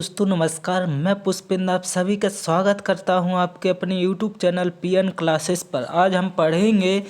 दोस्तों नमस्कार, मैं पुष्पेंद्र आप सभी का स्वागत करता हूं आपके अपने YouTube चैनल पीएन क्लासेस पर। आज हम पढ़ेंगे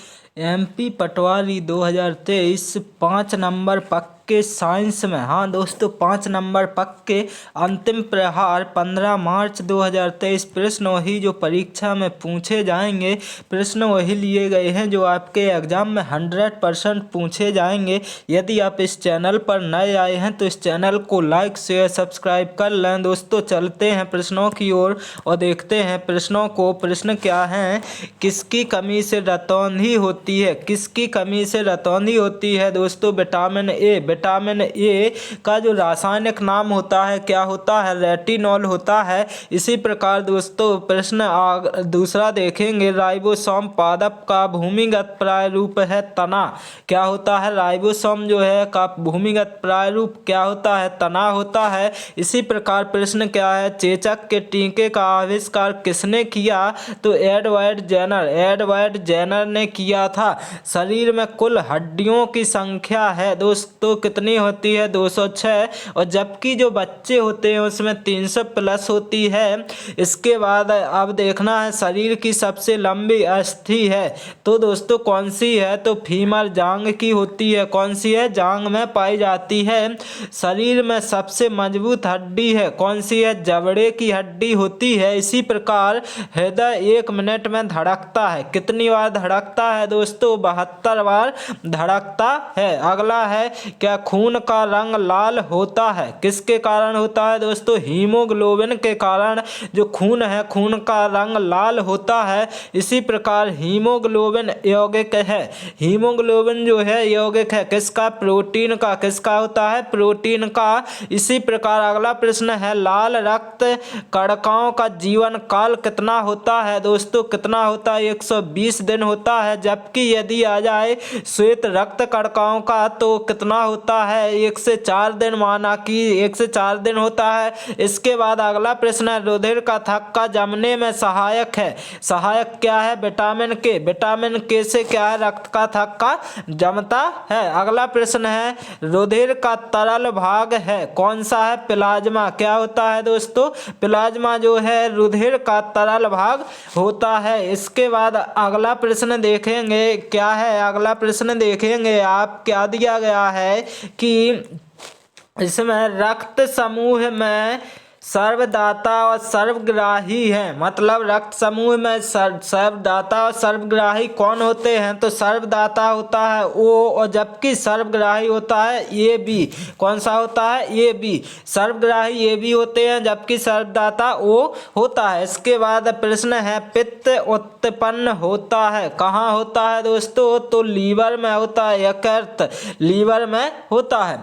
एमपी पटवारी 2023 5 नंबर पक्के साइंस में। हाँ दोस्तों, 5 नंबर पक्के अंतिम प्रहार 15 मार्च 2023। प्रश्न वही जो परीक्षा में पूछे जाएंगे, प्रश्न वही लिए गए हैं जो आपके एग्जाम में 100% पूछे जाएंगे। यदि आप इस चैनल पर नए आए हैं तो इस चैनल को लाइक शेयर सब्सक्राइब कर लें। दोस्तों चलते हैं प्रश्नों की ओर और देखते हैं प्रश्नों को। प्रश्न क्या है? किसकी कमी से रतौंधी होती है? किसकी कमी से रतौंधी होती है? दोस्तों विटामिन ए। विटामिन ए का जो रासायनिक नाम होता है क्या होता है? रेटिनॉल होता है। इसी प्रकार दोस्तों प्रश्न दूसरा देखेंगे, राइबोसोम पादप का भूमिगत प्रारूप है तना। क्या होता है? राइबोसोम जो है का भूमिगत प्रारूप क्या होता है? तना होता है। इसी प्रकार प्रश्न क्या है, चेचक के टीके का आविष्कार किसने किया? तो एडवर्ड जेनर। एडवर्ड जेनर ने किया था। शरीर में कुल हड्डियों की संख्या है दोस्तों कितनी होती है? 206। और जबकि जो बच्चे होते हैं उसमें 300 प्लस होती है। इसके बाद अब देखना है शरीर की सबसे लंबी अस्थि है तो दोस्तों कौन सी है? तो फीमर जांग की होती है। कौन सी है? जांग में पाई जाती है। शरीर में सबसे मजबूत हड्डी है कौन सी है? जबड़े की हड्डी होती है। इसी प्रकार हृदय 1 मिनट में धड़कता है। कितनी बार धड़कता है दोस्तों? 72 बार धड़कता है। अगला है, क्या खून का रंग लाल होता है? किसके कारण होता है दोस्तों? हीमोग्लोबिन के कारण जो खून है, खून का रंग लाल होता है। इसी प्रकार हीमोग्लोबिन यौगिक है। हीमोग्लोबिन जो है यौगिक है किसका? प्रोटीन का। किसका होता है? प्रोटीन का। इसी प्रकार अगला प्रश्न है, लाल रक्त कणिकाओं का जीवन काल कितना होता है दोस्तों? कितना होता है? 120 दिन होता है। जबकि यदि आ जाए श्वेत रक्त कणिकाओं का तो कितना होता है? 1 से 4 दिन, माना कि 1 से 4 दिन होता है। इसके बाद अगला प्रश्न है, रुधिर का थक्का जमने में सहायक है। सहायक क्या है? विटामिन के। विटामिन के से क्या है? रक्त का थक्का जमता है। अगला प्रश्न है, रुधिर का तरल भाग है कौन सा है? प्लाज्मा। क्या होता है दोस्तों? प्लाज्मा जो है रुधिर का तरल भाग होता है। इसके बाद अगला प्रश्न देखेंगे क्या है? अगला प्रश्न देखेंगे आप क्या दिया गया है कि इसमें रक्त समूह में सर्वदाता और सर्वग्राही है। मतलब रक्त समूह में सर्वदाता और सर्वग्राही कौन होते हैं? तो सर्वदाता होता है O और जबकि सर्वग्राही होता है AB। कौन सा होता है? AB। सर्वग्राही AB होते हैं जबकि सर्वदाता O होता है। इसके बाद प्रश्न है, पित्त उत्पन्न होता है कहाँ होता है दोस्तों? तो लीवर में होता है। यकृत लीवर में होता है।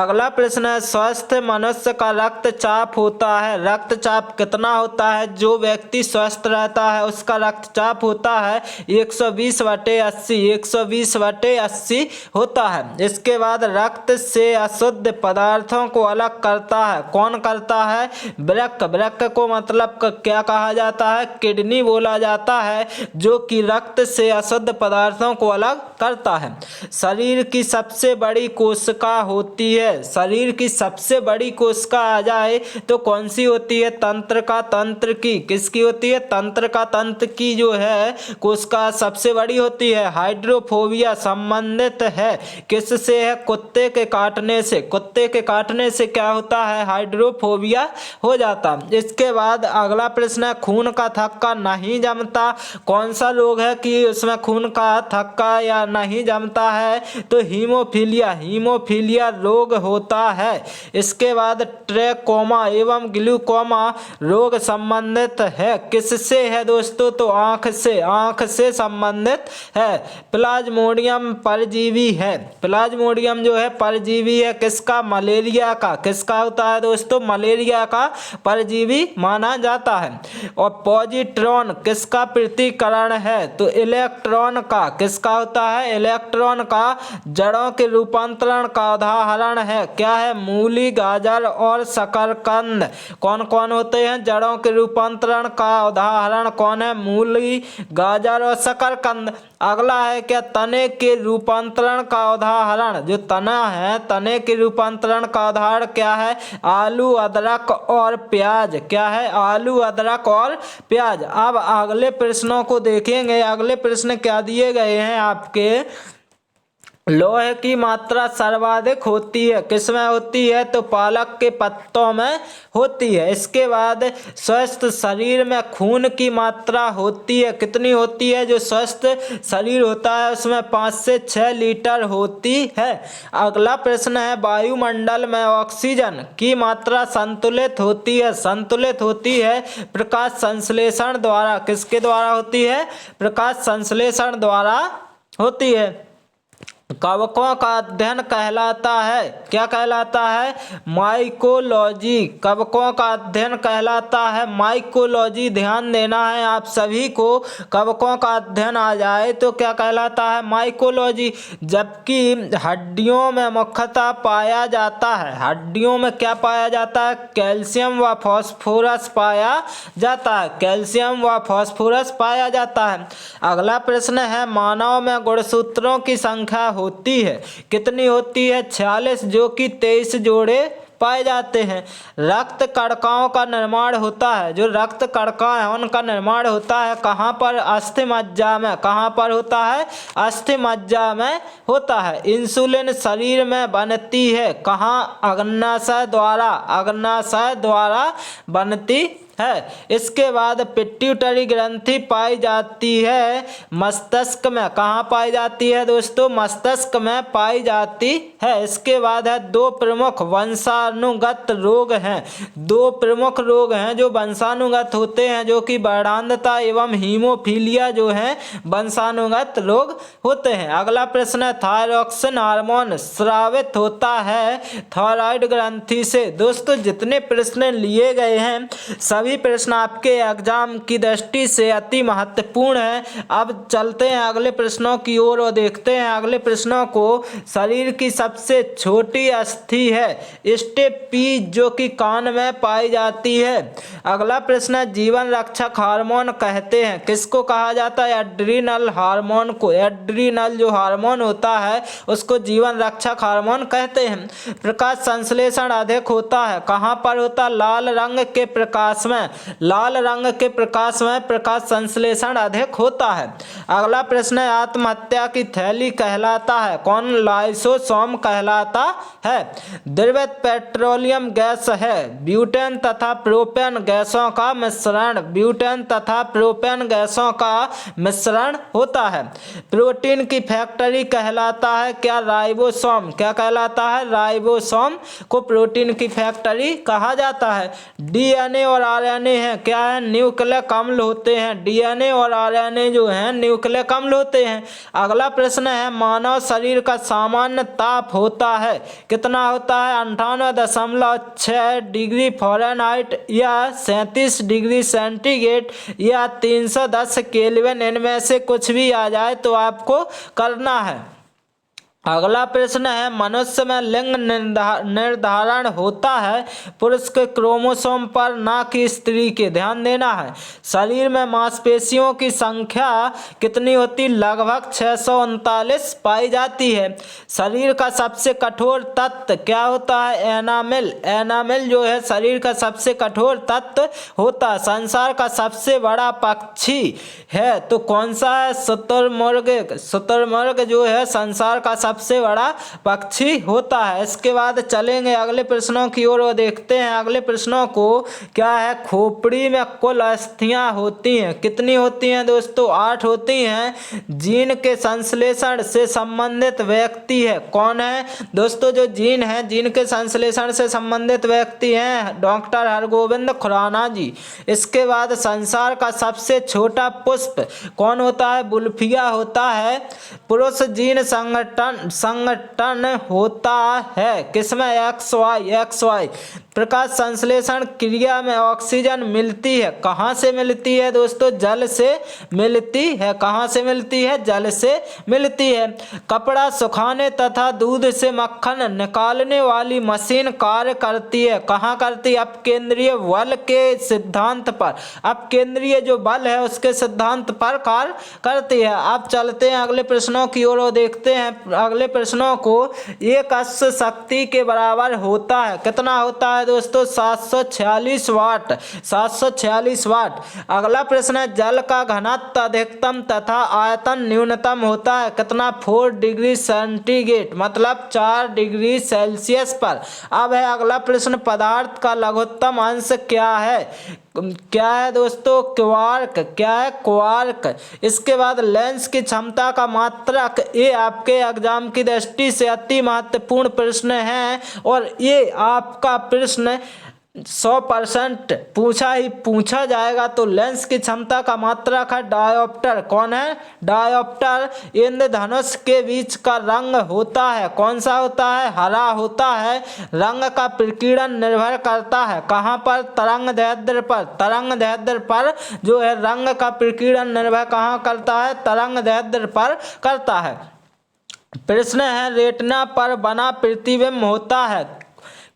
अगला प्रश्न है, स्वस्थ मनुष्य का रक्तचाप होता है। रक्तचाप कितना होता है? जो व्यक्ति स्वस्थ रहता है उसका रक्तचाप होता है 120/80। 120/80 होता है। इसके बाद रक्त से अशुद्ध पदार्थों को अलग करता है कौन करता है? वृक्क। वृक्क को मतलब क्या कहा जाता है? किडनी बोला जाता है, जो कि रक्त से अशुद्ध पदार्थों को अलग करता है। शरीर की सबसे बड़ी कोशिका होती है। शरीर की सबसे बड़ी कोशिका आ जाए तो कौन सी होती है? तंत्र का। तंत्र की। किसकी होती है? तंत्र का। तंत्र की जो है कोशिका सबसे बड़ी होती है। हाइड्रोफोबिया संबंधित है किससे है? कुत्ते के काटने से। कुत्ते के काटने से क्या होता है? हाइड्रोफोबिया हो जाता। इसके बाद अगला प्रश्न है, खून का थक्का नहीं जमता कौन सा रोग है कि उसमें खून का थक्का या नहीं जमता है? तो हीमोफीलिया। हीमोफीलिया रोग होता है। इसके बाद ट्रैकोमा एवं ग्लूकोमा रोग संबंधित है किससे है दोस्तों? तो आंख से। आंख से संबंधित है। प्लाज्मोडियम परजीवी है। प्लाज्मोडियम जो है परजीवी है किसका? मलेरिया का। किसका होता है दोस्तों? मलेरिया का परजीवी माना जाता है। और पॉजिट्रॉन किसका प्रतिकरण है? तो इलेक्ट्रॉन का। किसका होता है? इलेक्ट्रॉन का। जड़ों के रूपांतरण का उदाहरण है क्या है? मूली, गाजर और शकरकंद। कौन कौन होते हैं? जड़ों के रूपांतरण का उदाहरण कौन है? मूली, गाजर और शकरकंद। अगला है क्या? तने के रूपांतरण का उदाहरण। जो तना है, तने के रूपांतरण का उदाहरण क्या है? आलू, अदरक और प्याज। क्या है? आलू, अदरक और प्याज। अब अगले प्रश्नों को देखेंगे। अगले प्रश्न क्या दिए गए हैं आपके? लोहे की मात्रा सर्वाधिक होती है किसमें होती है? तो पालक के पत्तों में होती है। इसके बाद स्वस्थ शरीर में खून की मात्रा होती है, कितनी होती है? जो स्वस्थ शरीर होता है उसमें 5 से 6 लीटर होती है। अगला प्रश्न है, वायुमंडल में ऑक्सीजन की मात्रा संतुलित होती है। संतुलित होती है प्रकाश संश्लेषण द्वारा। किसके द्वारा होती है? प्रकाश संश्लेषण द्वारा होती है। कवकों का अध्ययन कहलाता है, क्या कहलाता है? माइकोलॉजी। कवकों का अध्ययन कहलाता है माइकोलॉजी। ध्यान देना है आप सभी को। कवकों का अध्ययन आ जाए तो क्या कहलाता है? माइकोलॉजी। जबकि हड्डियों में मुख्यतः पाया जाता है, हड्डियों में क्या पाया जाता है? कैल्शियम व फास्फोरस पाया जाता है। कैल्शियम व फास्फोरस पाया जाता है। अगला प्रश्न है, मानव में गुणसूत्रों की संख्या होती है, कितनी होती है? 46, जो कि 23 जोड़े पाए जाते हैं। रक्त कणिकाओं का निर्माण होता है, जो रक्त कणिका है उनका निर्माण होता है कहाँ पर? अस्थि मज्जा में। कहाँ पर होता है? अस्थि मज्जा में होता है। इंसुलिन शरीर में बनती है कहाँ? अग्न्याशय द्वारा। अग्न्याशय द्वारा बनती है। इसके बाद पिट्यूटरी ग्रंथि पाई जाती है मस्तिष्क में। कहाँ पाई जाती है दोस्तों? मस्तिष्क में पाई जाती है। इसके बाद है, दो प्रमुख वंशानुगत रोग हैं। दो प्रमुख रोग हैं जो वंशानुगत होते हैं, जो कि वर्णांधता एवं हीमोफीलिया जो है वंशानुगत रोग होते हैं। अगला प्रश्न है, थायरॉक्सिन हार्मोन स्रावित होता है थायराइड ग्रंथि से। दोस्तों जितने प्रश्न लिए गए हैं सभी प्रश्न आपके एग्जाम की दृष्टि से अति महत्वपूर्ण है। अब चलते हैं अगले प्रश्नों की ओर और देखते हैं अगले प्रश्नों को। शरीर की सबसे छोटी अस्थि है स्टेपी, जो कि कान में पाई जाती है। अगला प्रश्न है, जीवन रक्षक हार्मोन कहते हैं, किसको कहा जाता है? एड्रीनल हार्मोन को। एड्रीनल जो हार्मोन होता है उसको जीवन रक्षक हार्मोन कहते हैं। प्रकाश संश्लेषण अधिक होता है, कहाँ पर होता? लाल रंग के प्रकाश में। लाल रंग के प्रकाश में प्रकाश संश्लेषण अधिक होता है। अगला प्रश्न है, आत्महत्या की थैली कहलाता है कौन? लाइसोसोम कहलाता है। द्रवित पेट्रोलियम गैस है ब्यूटेन तथा प्रोपेन गैसों का मिश्रण। ब्यूटेन तथा प्रोपेन गैसों का मिश्रण होता है। प्रोटीन की फैक्ट्री कहलाता है क्या? राइबोसोम। क्या कहलाता है? राइबोसोम को प्रोटीन की फैक्ट्री कहा जाता है। डीएनए और आरएनए है, क्या है? न्यूक्लिक अम्ल होते हैं। डीएनए और आरएनए जो हैं न्यूक्लिक अम्ल होते हैं। अगला प्रश्न है, मानव शरीर का सामान्य ताप होता है, कितना होता है? 98.6 डिग्री फ़ारेनहाइट या 37 डिग्री सेंटीग्रेड या 310 केल्विन। इनमें से कुछ भी आ जाए तो आपको करना है। अगला प्रश्न है, मनुष्य में लिंग निर्धारण होता है पुरुष के क्रोमोसोम पर, ना कि स्त्री के। ध्यान देना है। शरीर में मांसपेशियों की संख्या कितनी होती? लगभग 639 पाई जाती है। शरीर का सबसे कठोर तत्व क्या होता है? एनामिल। एनामिल जो है शरीर का सबसे कठोर तत्व होता है। संसार का सबसे बड़ा पक्षी है तो कौन सा है? शुतुरमुर्ग। शुतुरमुर्ग जो है संसार का सबसे बड़ा पक्षी होता है। इसके बाद चलेंगे अगले प्रश्नों की ओर और देखते हैं अगले प्रश्नों को। क्या है? खोपड़ी में कुल अस्थियां होती हैं, कितनी होती हैं दोस्तों? 8 होती हैं। जीन के संश्लेषण से संबंधित व्यक्ति है कौन है दोस्तों? जो जीन है, जीन के संश्लेषण से संबंधित व्यक्ति हैं डॉक्टर हरगोविंद खुराना जी। इसके बाद संसार का सबसे छोटा पुष्प कौन होता है? बुल्फिया होता है। पुरुष जीन संगठन होता है किसमें? XY। प्रकाश संश्लेषण क्रिया में ऑक्सीजन मिलती है, कहाँ से मिलती है दोस्तों? जल से मिलती है। कहाँ से मिलती है? जल से मिलती है। कपड़ा सुखाने तथा दूध से मक्खन निकालने वाली मशीन कार्य करती है, कहाँ करती है? अपकेंद्रीय बल के सिद्धांत पर, अपकेंद्रीय जो बल है उसके सिद्धांत पर कार्य करती है। अब चलते हैं अगले प्रश्नों की ओर और देखते हैं अगले प्रश्नों को। एक अश्व शक्ति के बराबर होता है, कितना होता है दोस्तों? 746 वाट, 746 वाट। अगला प्रश्न है जल का घनत्व अधिकतम तथा आयतन न्यूनतम होता है, कितना? 4 डिग्री सेंटीग्रेड, मतलब 4 डिग्री सेल्सियस पर। अब है अगला प्रश्न, पदार्थ का लघुत्तम अंश क्या है? क्या है दोस्तों? क्वार्क। क्या है? क्वार्क। इसके बाद लेंस की क्षमता का मात्रक, ये आपके एग्जाम की दृष्टि से अति महत्वपूर्ण प्रश्न है और ये आपका प्रश्न 100% पूछा जाएगा। तो लेंस की क्षमता का मात्रक है डायोप्टर। कौन है? डायोप्टर। इंद्रधनुष के बीच का रंग होता है, कौन सा होता है? हरा होता है। रंग का प्रकीर्णन निर्भर करता है कहाँ पर? तरंग दैर्ध्य पर। तरंग दैर्ध्य पर जो है रंग का प्रकीर्णन निर्भर कहाँ करता है? तरंग दैर्ध्य पर करता है। प्रश्न है रेटिना पर बना प्रतिबिंब होता है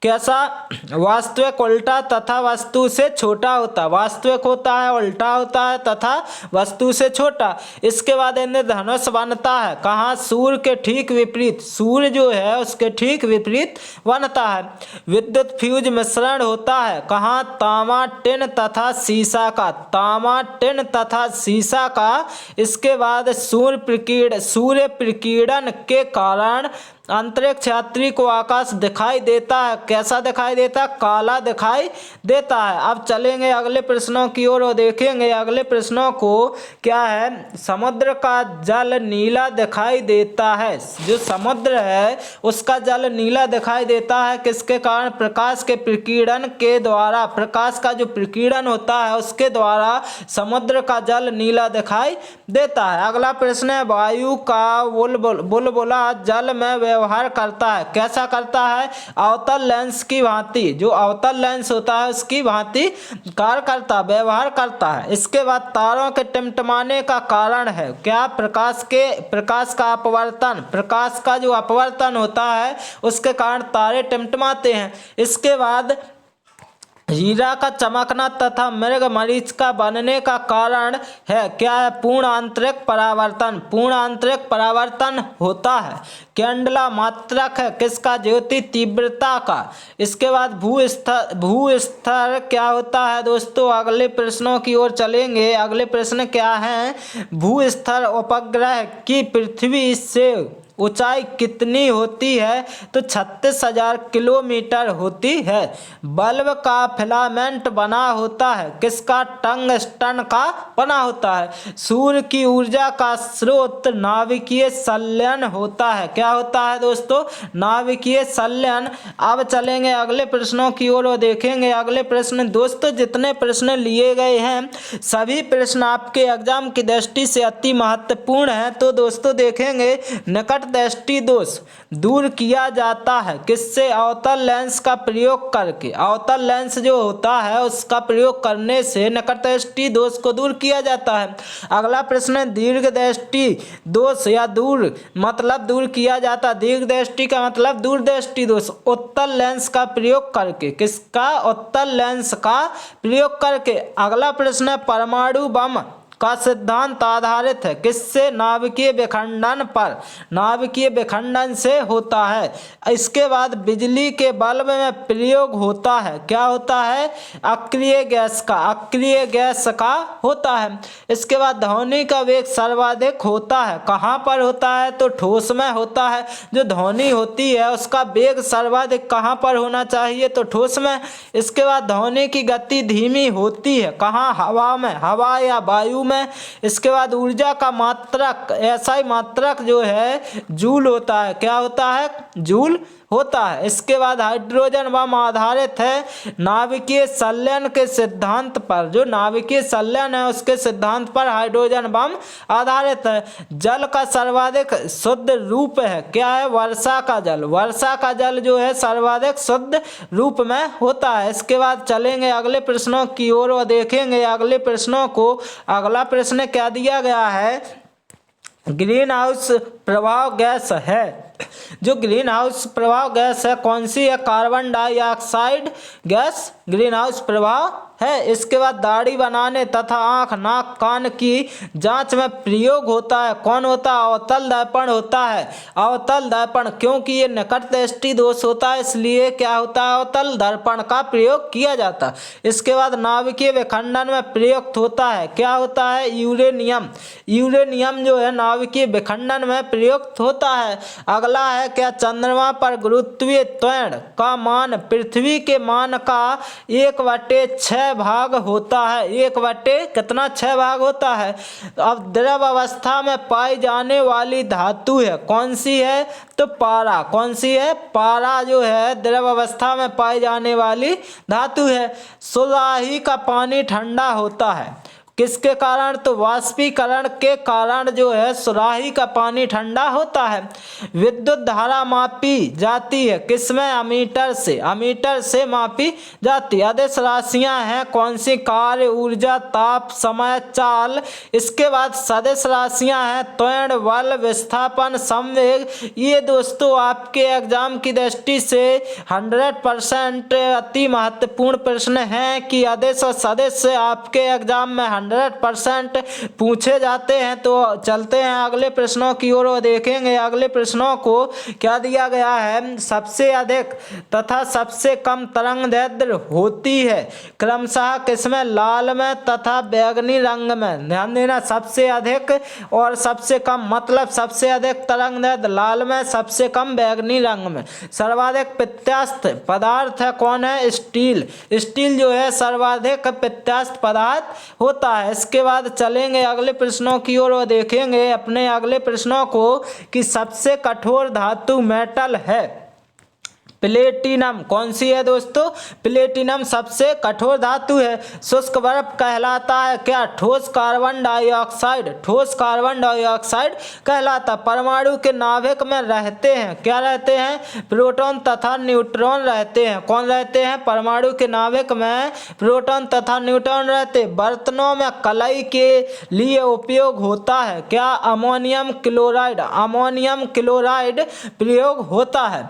कैसा? वास्तविक, उल्टा तथा वस्तु से छोटा होता है। वास्तविक होता है, उल्टा होता है तथा वस्तु से छोटा। इसके बाद इंद्रधनुष बनता है कहाँ? सूर्य के ठीक विपरीत। सूर्य जो है उसके ठीक विपरीत बनता है। विद्युत फ्यूज मिश्रण होता है कहाँ? तांबा, टिन तथा सीसा का। तांबा, टिन तथा सीसा का। इसके बाद सूर्य प्रकीर्णन के कारण अंतरिक्ष यात्री को आकाश दिखाई देता है, कैसा दिखाई देता है? काला दिखाई देता है। अब चलेंगे अगले प्रश्नों की ओर और देखेंगे अगले प्रश्नों को। क्या है? समुद्र का जल नीला दिखाई देता है। जो समुद्र है उसका जल नीला दिखाई देता है किसके कारण? प्रकाश के प्रकीर्णन के द्वारा। प्रकाश का जो प्रकीर्णन होता है उसके द्वारा समुद्र का जल नीला दिखाई देता है। अगला प्रश्न है वायु का बुलबुला जल में व्यवहार करता है, कैसा करता है? अवतल लेंस की भांति। जो अवतल लेंस होता है उसकी भांति कार्य करता, व्यवहार करता है। इसके बाद तारों के टिमटिमाने का कारण है क्या? प्रकाश का अपवर्तन। प्रकाश का जो अपवर्तन होता है उसके कारण तारे टिमटिमाते हैं। इसके बाद हीरा का चमकना तथा मृग मरीच का बनने का कारण है क्या है? पूर्ण आंतरिक परावर्तन। पूर्ण आंतरिक परावर्तन होता है। कैंडला मात्रक है किसका? ज्योति तीव्रता का। इसके बाद भूस्तर क्या होता है दोस्तों? अगले प्रश्नों की ओर चलेंगे। अगले प्रश्न क्या है? भूस्तर उपग्रह की पृथ्वी से ऊंचाई कितनी होती है? तो 36,000 किलोमीटर होती है। बल्ब का फिलामेंट बना होता है किसका? टंगस्टन का बना होता है। सूर्य की ऊर्जा का स्रोत नाभिकीय संलयन होता है। क्या होता है दोस्तों? नाभिकीय संलयन। अब चलेंगे अगले प्रश्नों की ओर और देखेंगे अगले प्रश्न। दोस्तों जितने प्रश्न लिए गए हैं सभी प्रश्न आपके एग्जाम की दृष्टि से अति महत्वपूर्ण है। तो दोस्तों देखेंगे निकट दृष्टि दोष दूर किया जाता है किससे? अवतल लेंस का प्रयोग करके। अवतल लेंस जो होता है उसका प्रयोग करने से निकट दृष्टि दोष को दूर किया जाता है। अगला प्रश्न दीर्घ दृष्टि दोष या दूर मतलब दूर किया जाता। दीर्घ दृष्टि का मतलब दूर दृष्टि दोष उत्तल लेंस का प्रयोग करके। किसका? उत्तल लेंस का प्रयोग करके। अगला प्रश्न है परमाणु बम का सिद्धांत आधारित है किससे? नाभिकीय विखंडन पर। नाभिकीय विखंडन से होता है। इसके बाद बिजली के बल्ब में प्रयोग होता है क्या होता है? अक्रिय गैस का। अक्रिय गैस का होता है। इसके बाद ध्वनि का वेग सर्वाधिक होता है कहाँ पर होता है? तो ठोस में होता है। जो ध्वनि होती है उसका वेग सर्वाधिक कहाँ पर होना चाहिए? तो ठोस में। इसके बाद ध्वनि की गति धीमी होती है कहाँ? हवा में, हवा या वायु में। इसके बाद ऊर्जा का मात्रक, ऐसा ही मात्रक जो है जूल होता है। क्या होता है? जूल होता है। इसके बाद हाइड्रोजन बम आधारित है नाभिकीय संलयन के सिद्धांत पर। जो नाभिकीय संलयन है उसके सिद्धांत पर हाइड्रोजन बम आधारित है। जल का सर्वाधिक शुद्ध रूप है, क्या है? वर्षा का जल। वर्षा का जल जो है सर्वाधिक शुद्ध रूप में होता है। इसके बाद चलेंगे अगले प्रश्नों की ओर और देखेंगे अगले प्रश्नों को। अगला प्रश्न क्या दिया गया है? ग्रीन हाउस प्रभाव गैस है। जो ग्रीन हाउस प्रभाव गैस है कौन सी है? Carbon dioxide gas green house प्रभाव है। इसके बाद दाढ़ी बनाने तथा आंख नाक कान की जांच में प्रयोग होता है, कौन होता है? अवतल दर्पण होता है। अवतल दर्पण, क्योंकि ये निकट दृष्टि दोष होता है इसलिए क्या होता है? अवतल दर्पण का प्रयोग किया जाता है। इसके बाद नाभिकीय विखंडन में प्रयुक्त होता है, क्या होता है? यूरेनियम। यूरेनियम जो है नाभिकीय विखंडन में प्रयुक्त होता है। अगला है क्या? चंद्रमा पर गुरुत्वीय त्वरण का मान पृथ्वी के मान का 1/6 भाग होता है। 1/, कितना? 6 भाग होता है। अब द्रव अवस्था में पाई जाने वाली धातु है, कौन सी है? तो पारा। कौन सी है? पारा जो है द्रव अवस्था में पाई जाने वाली धातु है। सुराही का पानी ठंडा होता है, किसके कारण? तो वाष्पीकरण के कारण जो है सुराही का पानी ठंडा होता है। विद्युत धारा मापी जाती है किसमें? अमीटर से। अमीटर से मापी जाती है। अदिश राशियां हैं कौन सी? कार्य, ऊर्जा, ताप, समय, चाल। इसके बाद सदिश राशियां हैं त्वरण, बल, विस्थापन, संवेग। ये दोस्तों आपके एग्जाम की दृष्टि से 100% अति महत्वपूर्ण प्रश्न है कि अदिश और सदिश से आपके एग्जाम में 100% पूछे जाते हैं। तो चलते हैं अगले प्रश्नों की ओर और देखेंगे अगले प्रश्नों को। क्या दिया गया है? सबसे अधिक तथा सबसे कम तरंग दैर्ध्य होती है क्रमशः किसमें? लाल में तथा बैगनी रंग में। ध्यान देना, सबसे अधिक और सबसे कम, मतलब सबसे अधिक तरंग दैर्ध्य लाल में, सबसे कम बैगनी रंग में। सर्वाधिक प्रत्यास्थ पदार्थ है कौन है? स्टील। स्टील जो है सर्वाधिक प्रत्यास्थ पदार्थ होता है। इसके बाद चलेंगे अगले प्रश्नों की ओर और देखेंगे अपने अगले प्रश्नों को कि सबसे कठोर धातु मेटल है प्लेटिनम। कौन सी है दोस्तों? प्लेटिनम सबसे कठोर धातु है। शुष्क बर्फ कहलाता है क्या? ठोस कार्बन डाइऑक्साइड। ठोस कार्बन डाइऑक्साइड कहलाता। परमाणु के नाभिक में रहते हैं, क्या रहते हैं? प्रोटॉन तथा न्यूट्रॉन रहते हैं। कौन रहते हैं? परमाणु के नाभिक में प्रोटॉन तथा न्यूट्रॉन रहते। बर्तनों में कलई के लिए उपयोग होता है क्या? Ammonium chloride. अमोनियम क्लोराइड प्रयोग होता है।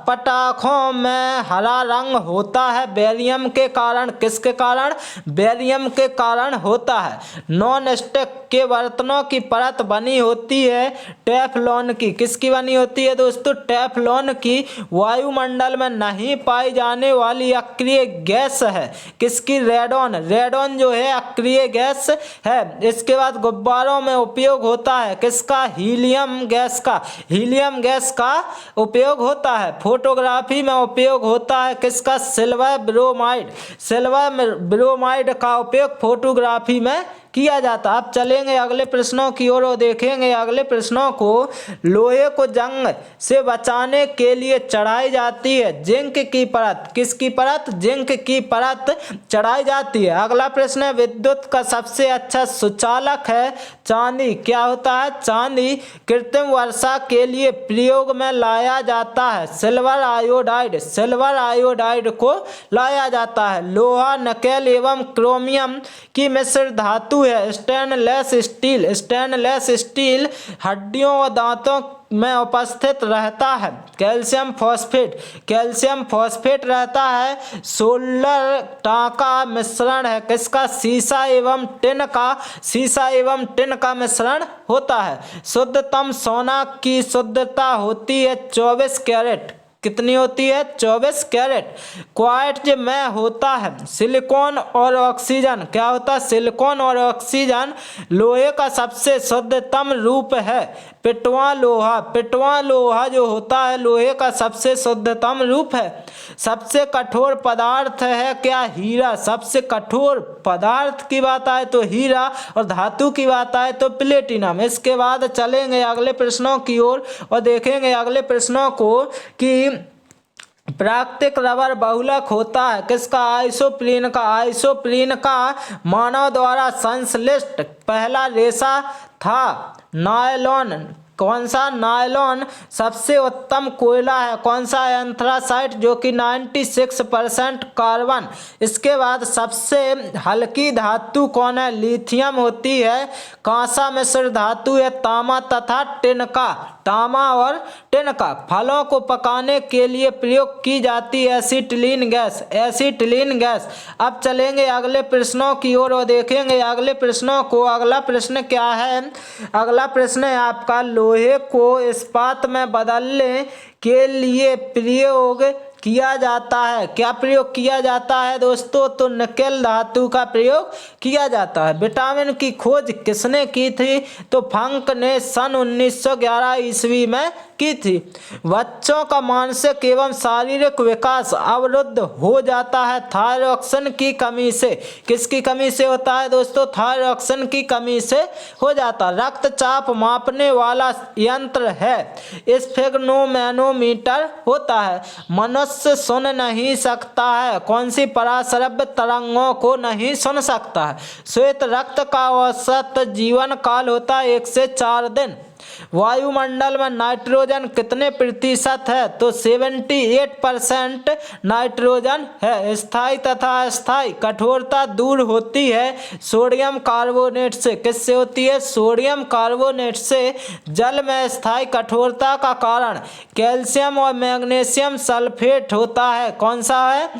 पटाखों में हरा रंग होता है बेरियम के कारण। किसके कारण? बेरियम के कारण होता है। नॉन स्टिक के बर्तनों की परत बनी होती है टेफ्लॉन की। किसकी बनी होती है दोस्तों? टेफ्लॉन की। वायुमंडल में नहीं पाई जाने वाली अक्रिय गैस है किसकी? रेडॉन। रेडॉन जो है अक्रिय गैस है। इसके बाद गुब्बारों में उपयोग होता है किसका? हीलियम गैस का। हीलियम गैस का उपयोग होता है। फोटोग्राफी में उपयोग होता है किसका? Silver bromide. सिल्वर ब्रोमाइड का उपयोग फोटोग्राफी में किया जाता। अब चलेंगे अगले प्रश्नों की ओर और देखेंगे अगले प्रश्नों को। लोहे को जंग से बचाने के लिए चढ़ाई जाती है जिंक की परत। किसकी परत? जिंक की परत चढ़ाई जाती है। अगला प्रश्न है विद्युत का सबसे अच्छा सुचालक है चांदी। क्या होता है? चांदी। कृत्रिम वर्षा के लिए प्रयोग में लाया जाता है सिल्वर आयोडाइड। सिल्वर आयोडाइड को लाया जाता है। लोहा, निकेल एवं क्रोमियम की मिश्र धातु है स्टेनलेस स्टील। स्टेनलेस स्टील हड्डियों और दांतों में उपस्थित रहता है। Calcium phosphate. कैल्शियम फॉस्फेट रहता है। सोलर टाका मिश्रण है किसका? सीसा एवं टिन का। सीसा एवं टिन का मिश्रण होता है। शुद्धतम सोना की शुद्धता होती है 24 कैरेट। कितनी होती है? 24 कैरेट। क्वार्ट्ज में होता है सिलिकॉन और ऑक्सीजन। क्या होता है? सिलिकॉन और ऑक्सीजन। लोहे का सबसे शुद्धतम रूप है पिटवा लोहा, पिटवा लोहा जो होता है लोहे का सबसे शुद्धतम रूप है। सबसे कठोर पदार्थ है क्या? हीरा। सबसे कठोर पदार्थ की बात आए तो हीरा और धातु की बात आए तो प्लेटिनम। इसके बाद चलेंगे अगले प्रश्नों की ओर और देखेंगे अगले प्रश्नों को कि प्राकृतिक रबर बहुलक होता है किसका? आइसोप्रीन का। आइसोप्रीन का मानव द्वारा संश्लिष्ट पहला रेशा था नायलॉन। कौन सा? नायलॉन। सबसे उत्तम कोयला है कौन सा? एंथ्रासाइट जो कि 96% कार्बन। इसके बाद सबसे हल्की धातु कौन है? लिथियम होती है। कांसा मिश्र धातु है तांबा तथा टिन का। तांबा और टिन का। फलों को पकाने के लिए प्रयोग की जाती है एसिटिलीन गैस। Acetylene gas. अब चलेंगे अगले प्रश्नों की ओर और देखेंगे अगले प्रश्नों को। अगला प्रश्न क्या है? अगला प्रश्न है आपका लोहे को इस्पात में बदलने के लिए प्रयोग किया जाता है। क्या प्रयोग किया जाता है दोस्तों? तो निकेल धातु का प्रयोग किया जाता है। विटामिन की खोज किसने की थी? तो फंक ने सन 1911 ईस्वी में की थी। बच्चों का मानसिक एवं शारीरिक विकास अवरुद्ध हो जाता है थायरॉक्सिन की कमी से। किसकी कमी से होता है दोस्तों? थायरॉक्सिन की कमी से हो जाता है। रक्तचाप मापने वाला यंत्र है स्फिग्नोमेनोमीटर होता है। मनुष्य सुन नहीं सकता है कौन सी पराश्रव्य तरंगों को नहीं सुन सकता है। श्वेत रक्त का औसत जीवन काल होता है 1 से 4 दिन। वायुमंडल में नाइट्रोजन कितने प्रतिशत है? तो 78% नाइट्रोजन है। स्थायी तथा अस्थायी कठोरता दूर होती है सोडियम कार्बोनेट से। किससे होती है? सोडियम कार्बोनेट से। जल में स्थायी कठोरता का कारण कैल्शियम और मैग्नीशियम सल्फेट होता है। कौन सा है?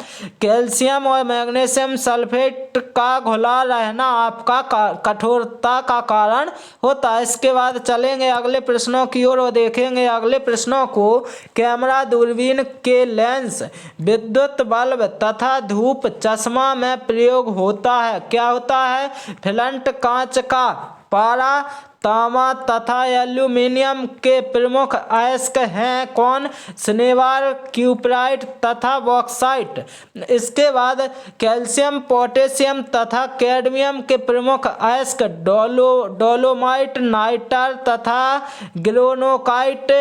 कैल्शियम और मैग्नीशियम सल्फेट का घुला रहना आपका कठोरता का कारण होता है। इसके बाद चलेंगे अगले प्रश्नों की ओर और देखेंगे अगले प्रश्नों को। कैमरा दूरबीन के लेंस विद्युत बल्ब तथा धूप चश्मा में प्रयोग होता है। क्या होता है? फिलंट कांच का। पारा तांबा तथा एल्यूमिनियम के प्रमुख अयस्क हैं कौन? सिनेवार क्यूप्राइट तथा बॉक्साइट। इसके बाद कैल्शियम पोटेशियम तथा कैडमियम के प्रमुख अयस्क डोलोमाइट नाइटर तथा ग्रेनोकाइट।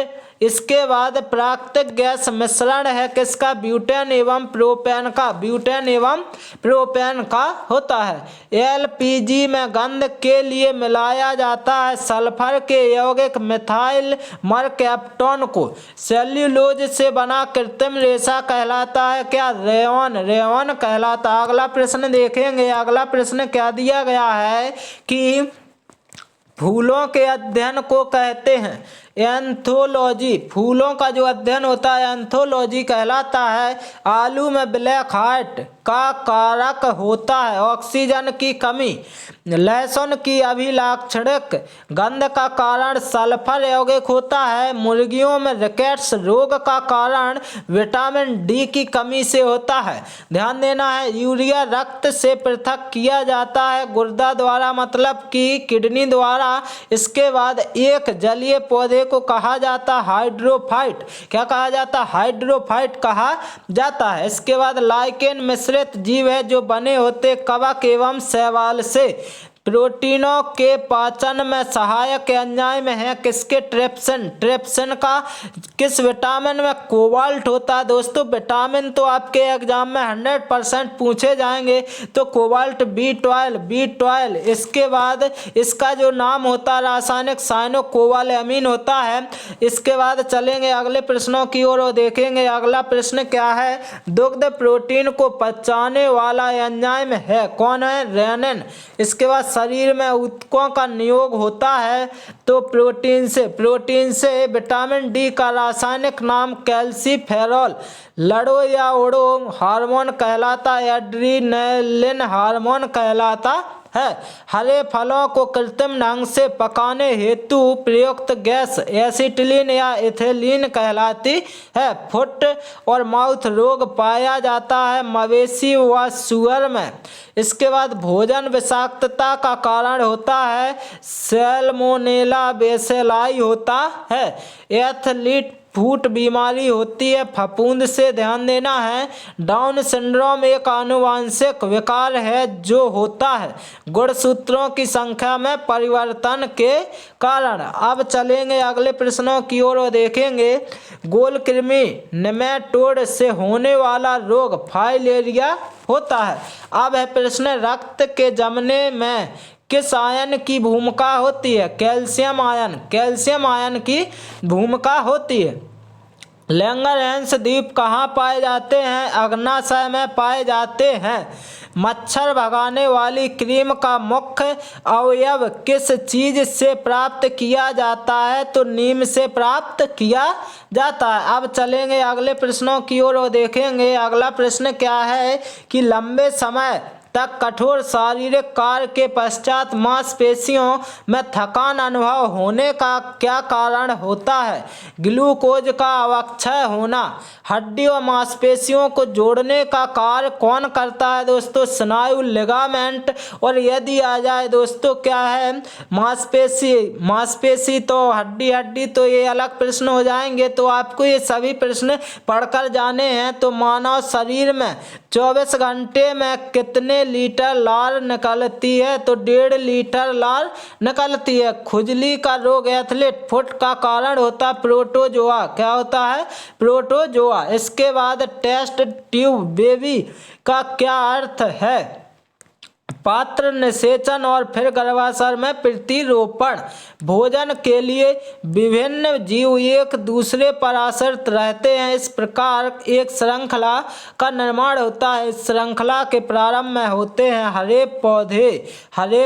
इसके बाद प्राकृतिक गैस मिश्रण है किसका? ब्यूटेन एवं प्रोपेन का। ब्यूटेन एवं प्रोपेन का होता है। एलपीजी में गंध के लिए मिलाया जाता है सल्फर के यौगिक मिथाइल मरकैप्टोन को। सेल्यूलोज से बना कृत्रिम रेशा कहलाता है क्या? रेयॉन। रेयॉन कहलाता है। अगला प्रश्न देखेंगे। अगला प्रश्न क्या दिया गया है कि फूलों के अध्ययन को कहते हैं एंथोलॉजी। फूलों का जो अध्ययन होता है एंथोलॉजी कहलाता है। आलू में ब्लैक हार्ट का कारक होता है ऑक्सीजन की कमी। लहसुन की अभिलाक्षणिक गंध का कारण सल्फर यौगिक होता है। मुर्गियों में रिकेट्स रोग का कारण विटामिन डी की कमी से होता है। ध्यान देना है। यूरिया रक्त से पृथक किया जाता है गुर्दा द्वारा मतलब कि किडनी द्वारा। इसके बाद एक जलीय पौधे को कहा जाता है हाइड्रोफाइट। क्या कहा जाता है? हाइड्रोफाइट कहा जाता है। इसके बाद लाइकेन मिश्रित जीव है जो बने होते कवक एवं शैवाल से। प्रोटीनों के पाचन में सहायक एंजाइम है किसके? ट्रिप्सिन। ट्रिप्सिन का किस विटामिन में? कोबाल्ट होता है दोस्तों। विटामिन तो आपके एग्जाम में 100% पूछे जाएंगे तो कोबाल्ट B12। इसके बाद इसका जो नाम होता है रासायनिक साइनोकोबालामीन होता है। इसके बाद चलेंगे अगले प्रश्नों की ओर और देखेंगे अगला प्रश्न क्या है। दुग्ध प्रोटीन को पचाने वाला एंजाइम है कौन है? रेनिन। इसके बाद शरीर में ऊतकों का नियोग होता है तो प्रोटीन से विटामिन डी का रासायनिक नाम कैल्सीफेरॉल। लड़ो या उड़ो हार्मोन कहलाता है एड्रीनलिन हार्मोन कहलाता है। हरे फलों को कृत्रिम ढंग से पकाने हेतु प्रयुक्त गैस एसिटिलीन या इथेलीन कहलाती है। फुट और माउथ रोग पाया जाता है मवेशी व सुअर में। इसके बाद भोजन विषाक्तता का कारण होता है सैल्मोनेला बेसिलाई होता है। एथलीट फूट बीमारी होती है फफूंद से, ध्यान देना है। डाउन सिंड्रोम एक आनुवंशिक विकार है जो होता है गुणसूत्रों की संख्या में परिवर्तन के कारण। अब चलेंगे अगले प्रश्नों की ओर और देखेंगे गोल कृमि नेमेटोड से होने वाला रोग फाइलेरिया होता है। अब है प्रश्न रक्त के जमने में किस आयन की भूमिका होती है? Calcium ion. कैल्शियम आयन की भूमिका होती है। लैंगरहैंस द्वीप कहाँ पाए जाते हैं? अग्न्याशय में पाए जाते हैं। मच्छर भगाने वाली क्रीम का मुख्य अवयव किस चीज से प्राप्त किया जाता है? तो नीम से प्राप्त किया जाता है। अब चलेंगे अगले प्रश्नों की ओर और देखेंगे अगला प्रश्न क्या है कि लंबे समय तक कठोर शारीरिक कार्य के पश्चात मांसपेशियों में थकान अनुभव होने का क्या कारण होता है? ग्लूकोज का अवक्षय होना। हड्डी और मांसपेशियों को जोड़ने का कार्य कौन करता है दोस्तों? स्नायु लिगामेंट। और यदि आ जाए दोस्तों क्या है मांसपेशी तो हड्डी तो ये अलग प्रश्न हो जाएंगे, तो आपको ये सभी प्रश्न पढ़कर जाने हैं। तो मानव शरीर में 24 घंटे में कितने लीटर लार निकलती है? तो 1.5 लीटर लार निकलती है। खुजली का रोग एथलीट फुट का कारण होता है प्रोटोजोआ। क्या होता है? प्रोटोजोआ। इसके बाद टेस्ट ट्यूब बेबी का क्या अर्थ है? पात्र निषेचन और फिर गर्भाशय में प्रतिरोपण। भोजन के लिए विभिन्न जीव एक दूसरे पर आश्रित रहते हैं, इस प्रकार एक श्रृंखला का निर्माण होता है। इस श्रृंखला के प्रारंभ में होते हैं हरे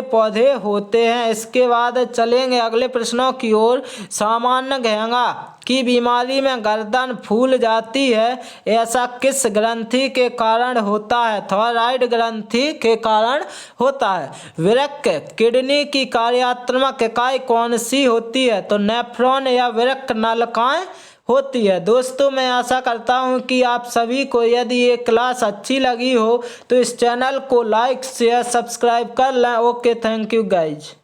पौधे होते हैं। इसके बाद चलेंगे अगले प्रश्नों की ओर। सामान्य घेंगा की बीमारी में गर्दन फूल जाती है, ऐसा किस ग्रंथि के कारण होता है? थायराइड ग्रंथि के कारण होता है। वृक्क किडनी की कार्यात्मक इकाई कौन सी होती है? तो नेफ्रॉन या वृक्क नलिकाएं होती है। दोस्तों मैं आशा करता हूं कि आप सभी को यदि ये क्लास अच्छी लगी हो तो इस चैनल को लाइक शेयर सब्सक्राइब कर लें। Okay, thank you guys.